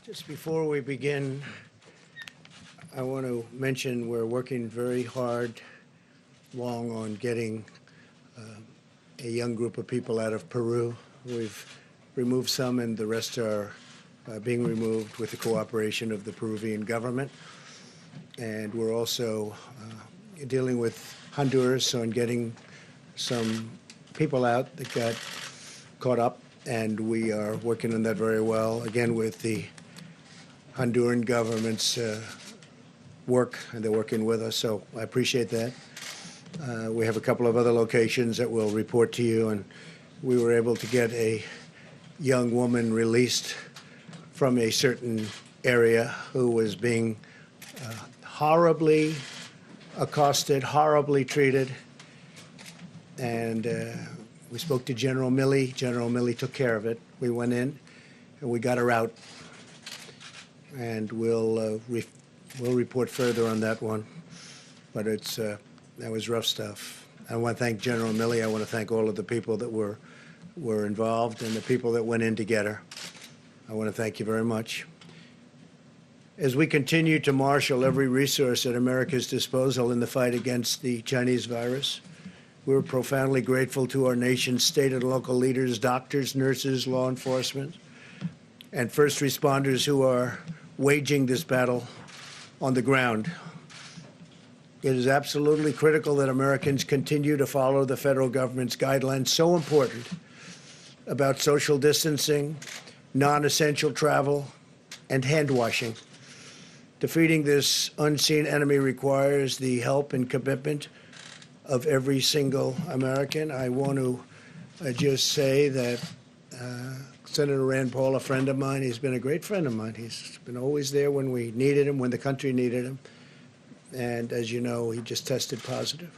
Just before we begin, I want to mention we're working very hard, long on getting a young group of people out of Peru. We've removed some, and the rest are being removed with the cooperation of the Peruvian government. And we're also dealing with Honduras on getting some people out that got caught up, and we are working on that very well, again, with the Honduran government's work, and they're working with us, so I appreciate that. We have a couple of other locations that we'll report to you, and we were able to get a young woman released from a certain area who was being horribly accosted, horribly treated, and we spoke to General Milley. General Milley took care of it. We went in, and we got her out, and we'll report further on that one. But it's that was rough stuff. I want to thank General Milley. I want to thank all of the people that were involved and the people that went in to get her. I want to thank you very much. As we continue to marshal every resource at America's disposal in the fight against the Chinese virus, we're profoundly grateful to our nation's state and local leaders, doctors, nurses, law enforcement, and first responders who are waging this battle on the ground. It is absolutely critical that Americans continue to follow the federal government's guidelines, so important, about social distancing, non-essential travel, and hand washing. Defeating this unseen enemy requires the help and commitment of every single American. I want to just say that Senator Rand Paul, a friend of mine, he's been a great friend of mine. He's been always there when we needed him, when the country needed him. And as you know, he just tested positive.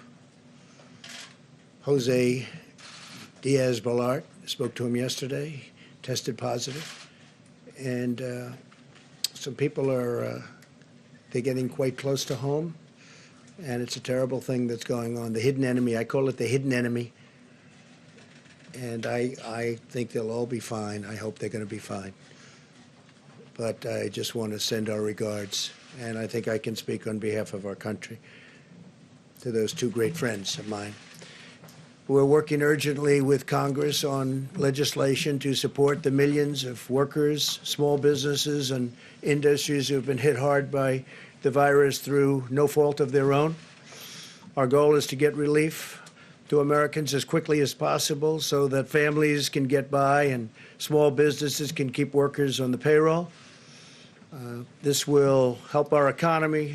Jose Diaz-Balart, spoke to him yesterday, tested positive. And some people are, they're getting quite close to home. And it's a terrible thing that's going on. The hidden enemy, I call it the hidden enemy. And I think they'll all be fine. I hope they're going to be fine. But I just want to send our regards, and I think I can speak on behalf of our country, to those two great friends of mine. We're working urgently with Congress on legislation to support the millions of workers, small businesses, and industries who have been hit hard by the virus through no fault of their own. Our goal is to get relief to Americans as quickly as possible so that families can get by and small businesses can keep workers on the payroll. This will help our economy,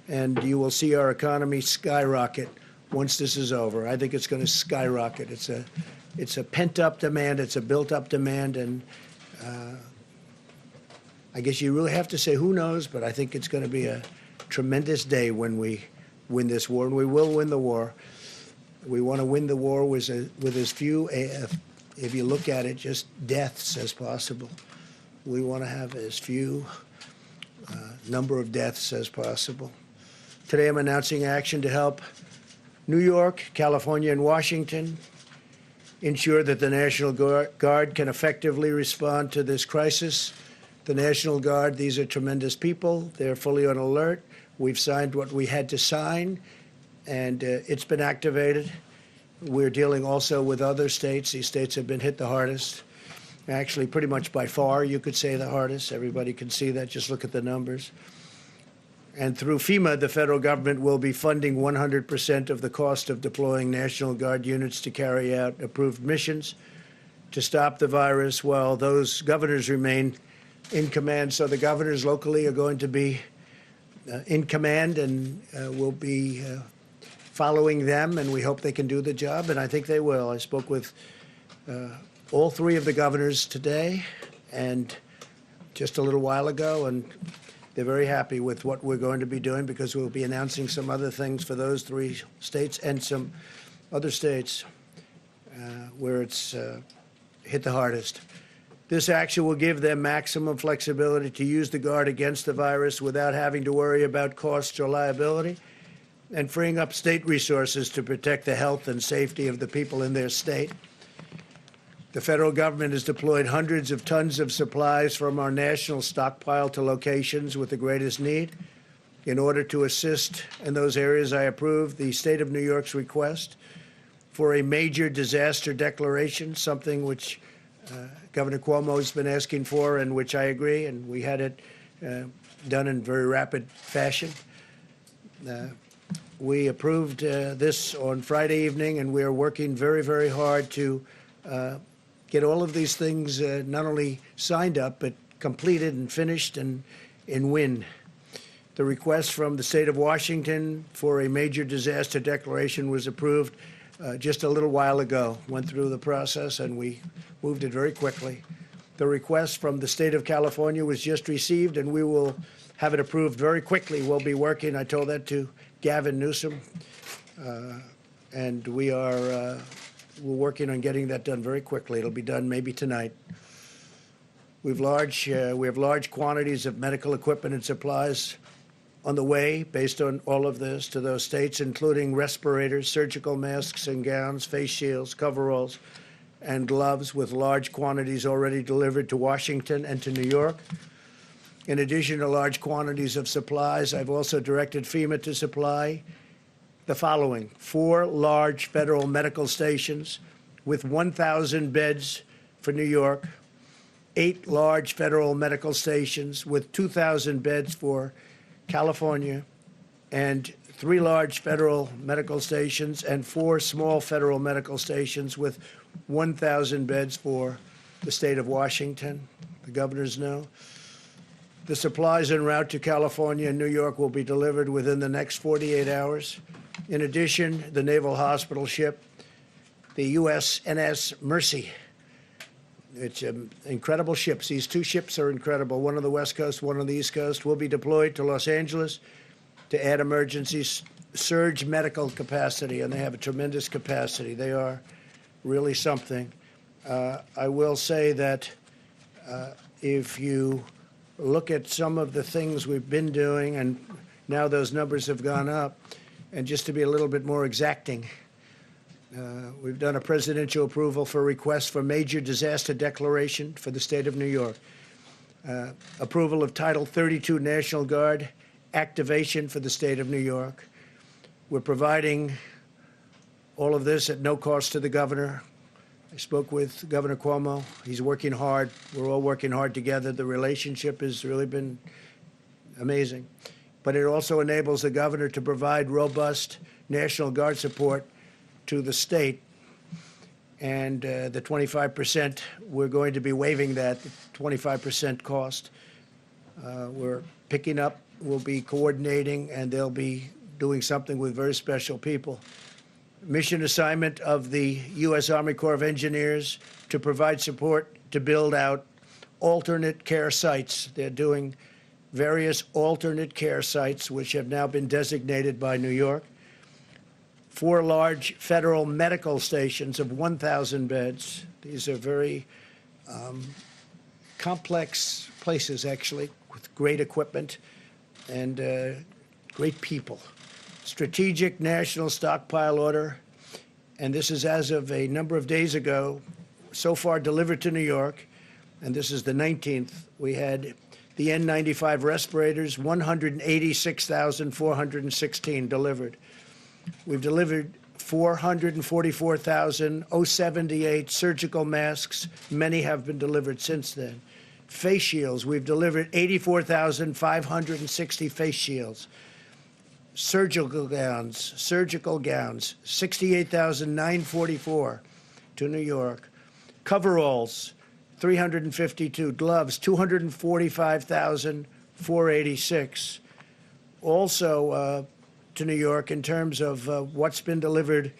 and you will see our economy skyrocket once this is over. I think it's going to skyrocket. It's a pent-up demand. It's a built-up demand, and I guess you really have to say who knows, but I think it's going to be a tremendous day when we win this war, and we will win the war. We want to win the war with as few, if you look at it, just deaths as possible. We want to have as few number of deaths as possible. Today I'm announcing action to help New York, California, and Washington ensure that the National Guard can effectively respond to this crisis. The National Guard, these are tremendous people. They're fully on alert. We've signed what we had to sign, and it's been activated. We're dealing also with other states. These states have been hit the hardest. Actually, pretty much by far, you could say the hardest. Everybody can see that. Just look at the numbers. And through FEMA, the federal government will be funding 100% of the cost of deploying National Guard units to carry out approved missions to stop the virus while those governors remain in command. So the governors locally are going to be in command, and will be following them, and we hope they can do the job, and I think they will. I spoke with all three of the governors today and just a little while ago, and they're very happy with what we're going to be doing, because we'll be announcing some other things for those three states and some other states where it's hit the hardest. This action will give them maximum flexibility to use the Guard against the virus without having to worry about costs or liability, and freeing up state resources to protect the health and safety of the people in their state. The federal government has deployed hundreds of tons of supplies from our national stockpile to locations with the greatest need. In order to assist in those areas, I approved the state of New York's request for a major disaster declaration, something which Governor Cuomo has been asking for and which I agree, and we had it done in very rapid fashion. We approved this on Friday evening, and we are working very, very hard to get all of these things not only signed up, but completed and finished and in win. The request from the state of Washington for a major disaster declaration was approved just a little while ago, went through the process, and we moved it very quickly. The request from the state of California was just received, and we will have it approved very quickly. We'll be working, I told that to Gavin Newsom, and we're working on getting that done very quickly. It'll be done maybe tonight. We have large quantities of medical equipment and supplies on the way, based on all of this, to those states, including respirators, surgical masks and gowns, face shields, coveralls, and gloves, with large quantities already delivered to Washington and to New York. In addition to large quantities of supplies, I've also directed FEMA to supply the following: 4 large federal medical stations with 1,000 beds for New York, 8 large federal medical stations with 2,000 beds for California, and 3 large federal medical stations and 4 small federal medical stations with 1,000 beds for the state of Washington. The governors know. The supplies en route to California and New York will be delivered within the next 48 hours. In addition, the Naval Hospital ship, the USNS Mercy. It's incredible ships. These 2 ships are incredible, one on the West Coast, one on the East Coast, will be deployed to Los Angeles to add emergency surge medical capacity, and they have a tremendous capacity. They are really something. I will say that if you look at some of the things we've been doing, and now those numbers have gone up, and just to be a little bit more exacting, we've done a presidential approval for requests for major disaster declaration for the state of New York. Approval of Title 32 National Guard activation for the state of New York. We're providing all of this at no cost to the governor. I spoke with Governor Cuomo. He's working hard. We're all working hard together. The relationship has really been amazing. But it also enables the governor to provide robust National Guard support to the state, and the 25%, we're going to be waiving that 25% cost. We're picking up, we'll be coordinating, and they'll be doing something with very special people. Mission assignment of the U.S. Army Corps of Engineers to provide support to build out alternate care sites. They're doing various alternate care sites, which have now been designated by New York. 4 large federal medical stations of 1,000 beds. These are very complex places, actually, with great equipment and great people. Strategic National Stockpile Order, and this is as of a number of days ago, so far delivered to New York, and this is the 19th. We had the N95 respirators, 186,416 delivered. We've delivered 444,078 surgical masks. Many have been delivered since then. Face shields, we've delivered 84,560 face shields. Surgical gowns, 68,944 to New York. Coveralls, 352. Gloves, 245,486. Also, to New York, in terms of what's been delivered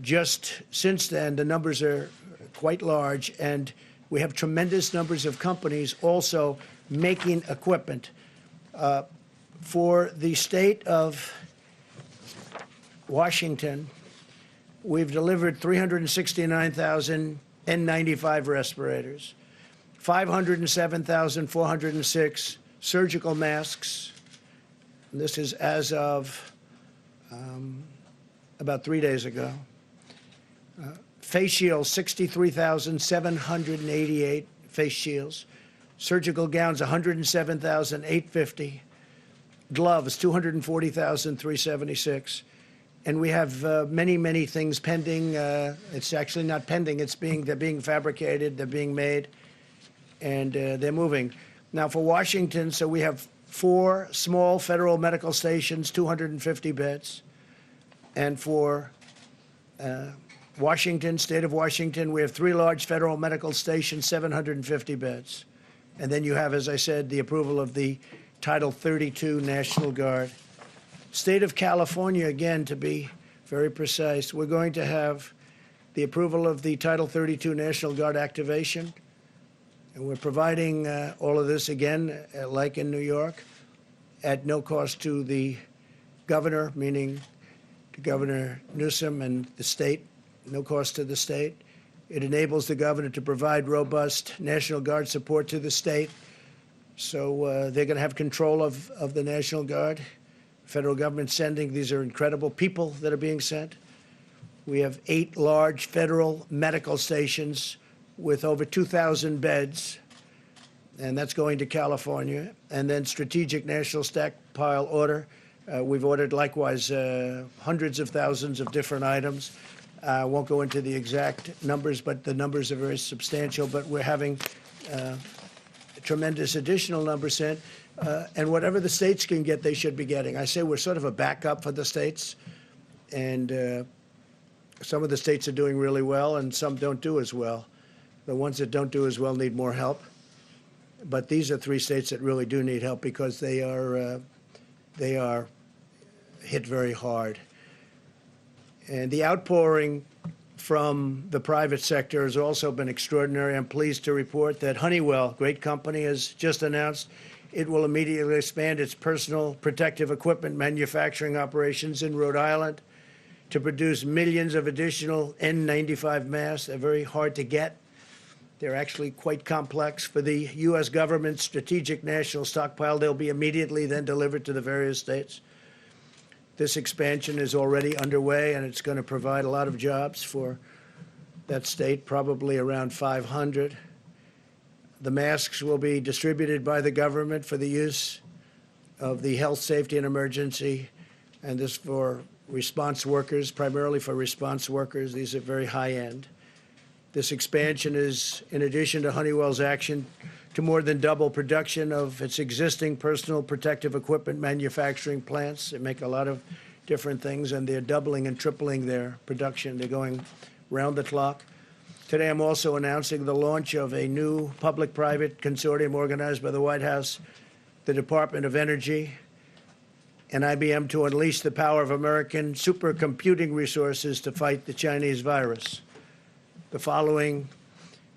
just since then, the numbers are quite large, and we have tremendous numbers of companies also making equipment. For the state of Washington, we've delivered 369,000 N95 respirators, 507,406 surgical masks. And this is as of about 3 days ago. Face shields, 63,788 face shields. Surgical gowns, 107,850. Gloves, 240,376. And we have many, many things pending. It's actually not pending. They're being fabricated. They're being made, and they're moving. Now for Washington, so we have 4 small federal medical stations, 250 beds. And for Washington, state of Washington, we have 3 large federal medical stations, 750 beds. And then you have, as I said, the approval of the Title 32 National Guard. State of California, again, to be very precise, we're going to have the approval of the Title 32 National Guard activation. And we're providing all of this, again, like in New York, at no cost to the governor, meaning to Governor Newsom and the state, no cost to the state. It enables the governor to provide robust National Guard support to the state. So they're going to have control of the National Guard. Federal government sending. These are incredible people that are being sent. We have 8 large federal medical stations with over 2,000 beds, and that's going to California. And then strategic national stockpile order. We've ordered likewise hundreds of thousands of different items. I won't go into the exact numbers, but the numbers are very substantial. But we're having tremendous additional numbers sent. And whatever the states can get, they should be getting. I say we're sort of a backup for the states. And some of the states are doing really well, and some don't do as well. The ones that don't do as well need more help. But these are 3 states that really do need help because they are hit very hard. And the outpouring from the private sector has also been extraordinary. I'm pleased to report that Honeywell, great company, has just announced it will immediately expand its personal protective equipment manufacturing operations in Rhode Island to produce millions of additional N95 masks. They're very hard to get. They're actually quite complex. For the U.S. government's strategic national stockpile, they'll be immediately then delivered to the various states. This expansion is already underway, and it's going to provide a lot of jobs for that state, probably around 500. The masks will be distributed by the government for the use of the health, safety, and emergency, and this for response workers, primarily for response workers. These are very high-end. This expansion is, in addition to Honeywell's action, to more than double production of its existing personal protective equipment manufacturing plants. They make a lot of different things, and they're doubling and tripling their production. They're going round the clock. Today, I'm also announcing the launch of a new public-private consortium organized by the White House, the Department of Energy, and IBM to unleash the power of American supercomputing resources to fight the Chinese virus. The following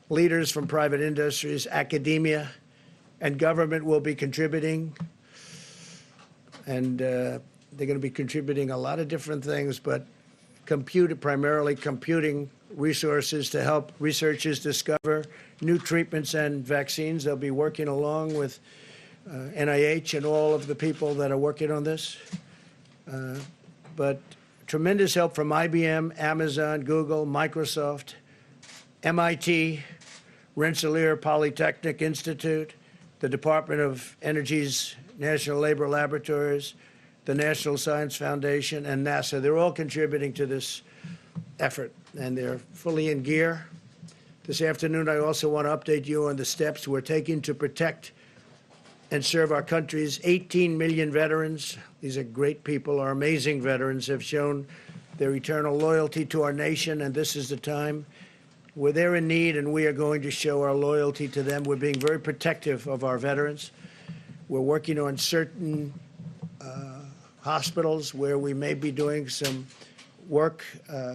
leaders from private industries, academia, and government will be contributing. And they're going to be contributing a lot of different things, but primarily computing resources to help researchers discover new treatments and vaccines. They'll be working along with NIH and all of the people that are working on this. But tremendous help from IBM, Amazon, Google, Microsoft, MIT, Rensselaer Polytechnic Institute, the Department of Energy's National Labor Laboratories, the National Science Foundation, and NASA. They're all contributing to this effort, and they're fully in gear. This afternoon, I also want to update you on the steps we're taking to protect and serve our country's 18 million veterans. These are great people. Our amazing veterans have shown their eternal loyalty to our nation, and this is the time where they're in need, and we are going to show our loyalty to them. We're being very protective of our veterans. We're working on certain hospitals where we may be doing some work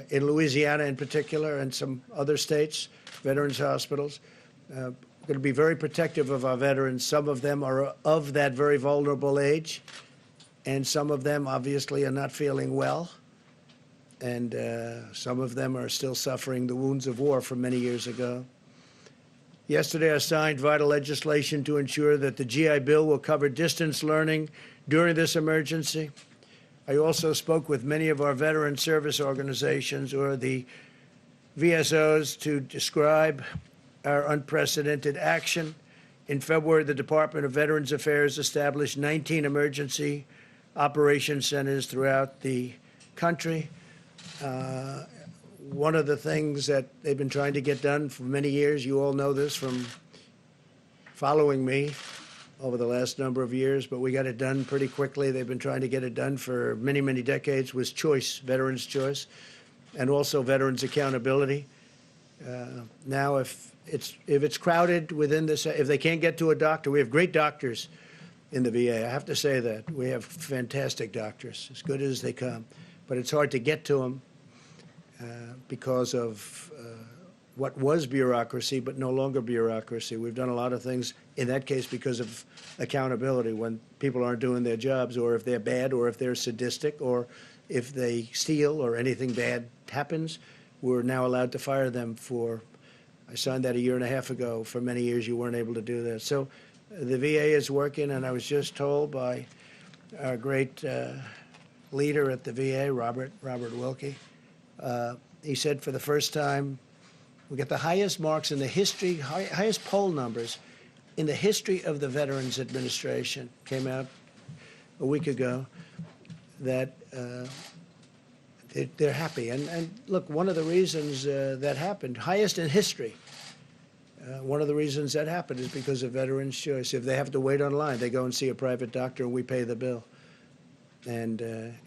in Louisiana in particular and some other states, veterans hospitals. We're going to be very protective of our veterans. Some of them are of that very vulnerable age, and some of them obviously are not feeling well. And some of them are still suffering the wounds of war from many years ago. Yesterday, I signed vital legislation to ensure that the GI Bill will cover distance learning during this emergency. I also spoke with many of our veteran service organizations, or the VSOs to describe our unprecedented action. In February, the Department of Veterans Affairs established 19 emergency operations centers throughout the country. One of the things that they've been trying to get done for many years, you all know this from following me over the last number of years, but we got it done pretty quickly. They've been trying to get it done for many, many decades, was choice, veterans' choice, and also veterans' accountability. Now, if it's crowded within this, if they can't get to a doctor, we have great doctors in the VA. I have to say that. We have fantastic doctors, as good as they come. But it's hard to get to them because of what was bureaucracy, but no longer bureaucracy. We've done a lot of things, in that case, because of accountability. When people aren't doing their jobs, or if they're bad, or if they're sadistic, or if they steal, or anything bad happens, we're now allowed to fire them for, I signed that a year and a half ago. For many years, you weren't able to do that. So the VA is working, and I was just told by our great leader at the VA, Robert Wilkie, he said for the first time, we get the highest marks in the history, highest poll numbers in the history of the Veterans Administration. Came out a week ago that they're happy. And look, one of the reasons that happened, highest in history, one of the reasons that happened is because of veterans' choice. If they have to wait online, they go and see a private doctor and we pay the bill. And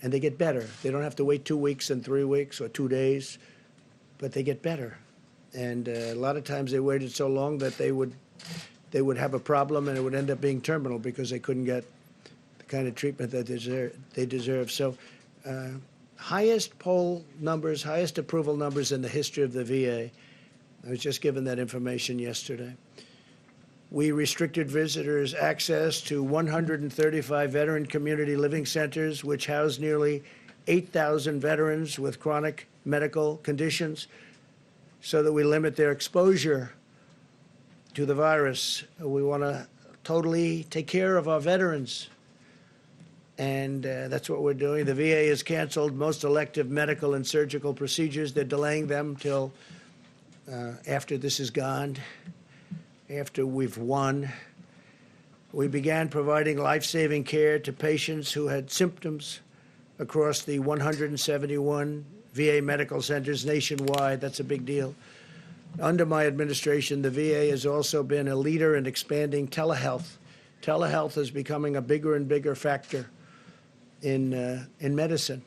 they get better. They don't have to wait 2 weeks and 3 weeks or 2 days, but they get better. And a lot of times they waited so long that they would have a problem and it would end up being terminal because they couldn't get the kind of treatment that they deserve. So highest poll numbers, highest approval numbers in the history of the VA. I was just given that information yesterday. We restricted visitors' access to 135 veteran community living centers, which house nearly 8,000 veterans with chronic medical conditions, so that we limit their exposure to the virus. We want to totally take care of our veterans, and that's what we're doing. The VA has canceled most elective medical and surgical procedures. They're delaying them till after this is gone, after we've won. We began providing life-saving care to patients who had symptoms across the 171 VA medical centers nationwide. That's a big deal. Under my administration, the VA has also been a leader in expanding telehealth. Telehealth is becoming a bigger and bigger factor in medicine.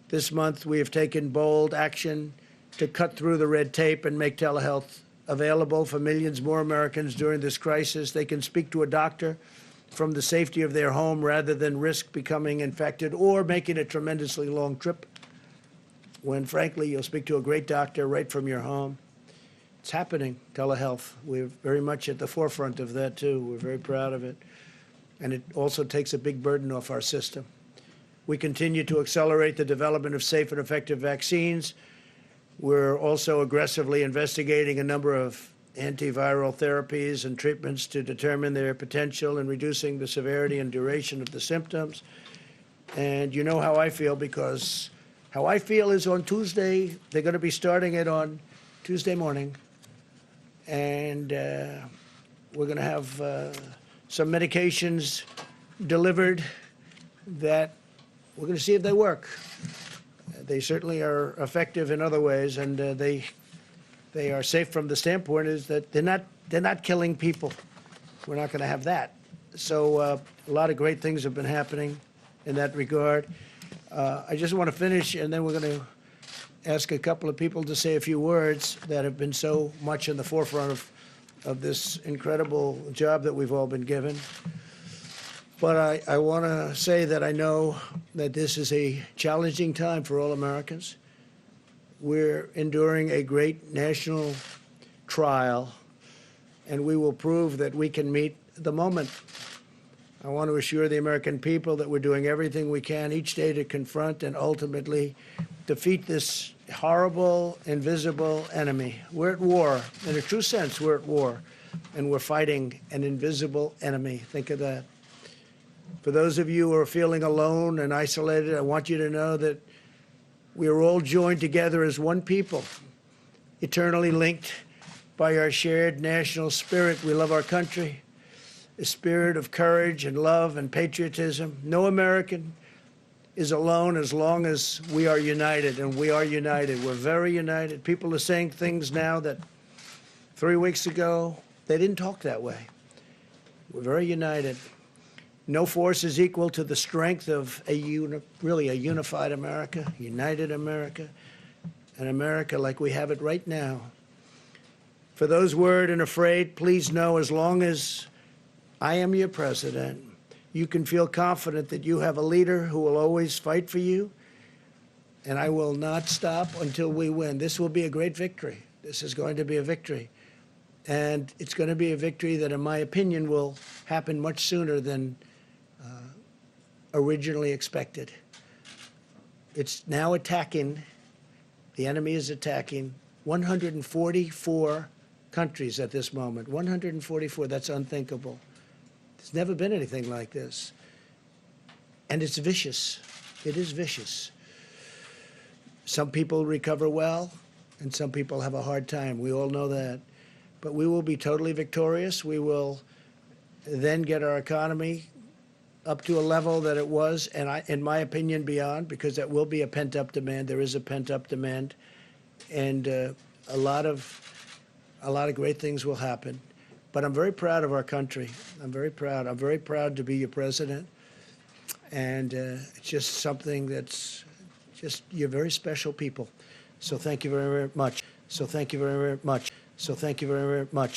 This month, we have taken bold action to cut through the red tape and make telehealth available for millions more Americans during this crisis. They can speak to a doctor from the safety of their home rather than risk becoming infected or making a tremendously long trip, when, frankly, you'll speak to a great doctor right from your home. It's happening, telehealth. We're very much at the forefront of that, too. We're very proud of it. And it also takes a big burden off our system. We continue to accelerate the development of safe and effective vaccines. We're also aggressively investigating a number of antiviral therapies and treatments to determine their potential in reducing the severity and duration of the symptoms. And you know how I feel, because how I feel is on Tuesday, they're going to be starting it on Tuesday morning. And we're going to have some medications delivered that we're going to see if they work. They certainly are effective in other ways, and they are safe from the standpoint is that they're not killing people. We're not going to have that. So a lot of great things have been happening in that regard. I just want to finish, and then we're going to ask a couple of people to say a few words that have been so much in the forefront of this incredible job that we've all been given. But I want to say that I know that this is a challenging time for all Americans. We're enduring a great national trial, and we will prove that we can meet the moment. I want to assure the American people that we're doing everything we can each day to confront and ultimately defeat this horrible, invisible enemy. We're at war. In a true sense, we're at war, and we're fighting an invisible enemy. Think of that. For those of you who are feeling alone and isolated, I want you to know that we are all joined together as one people eternally linked by our shared national spirit. We love our country, a spirit of courage and love and patriotism. No American is alone as long as we are united, and we are united. We're very united. People are saying things now that 3 weeks ago, they didn't talk that way. We're very united. No force is equal to the strength of really a unified America, united America, an America like we have it right now. For those worried and afraid, please know as long as I am your president, you can feel confident that you have a leader who will always fight for you, and I will not stop until we win. This will be a great victory. This is going to be a victory. And it's going to be a victory that, in my opinion, will happen much sooner than originally expected. It's now attacking, the enemy is attacking 144 countries at this moment. 144, that's unthinkable. There's never been anything like this. And it's vicious. It is vicious. Some people recover well, and some people have a hard time. We all know that. But we will be totally victorious. We will then get our economy up to a level that it was, and in my opinion, beyond, because that will be a pent-up demand. There is a pent-up demand, and a lot of great things will happen. But I'm very proud of our country. I'm very proud. I'm very proud to be your president, and it's just something that's just, you're very special people. So thank you very, very much. So thank you very, very much. So thank you very, very much.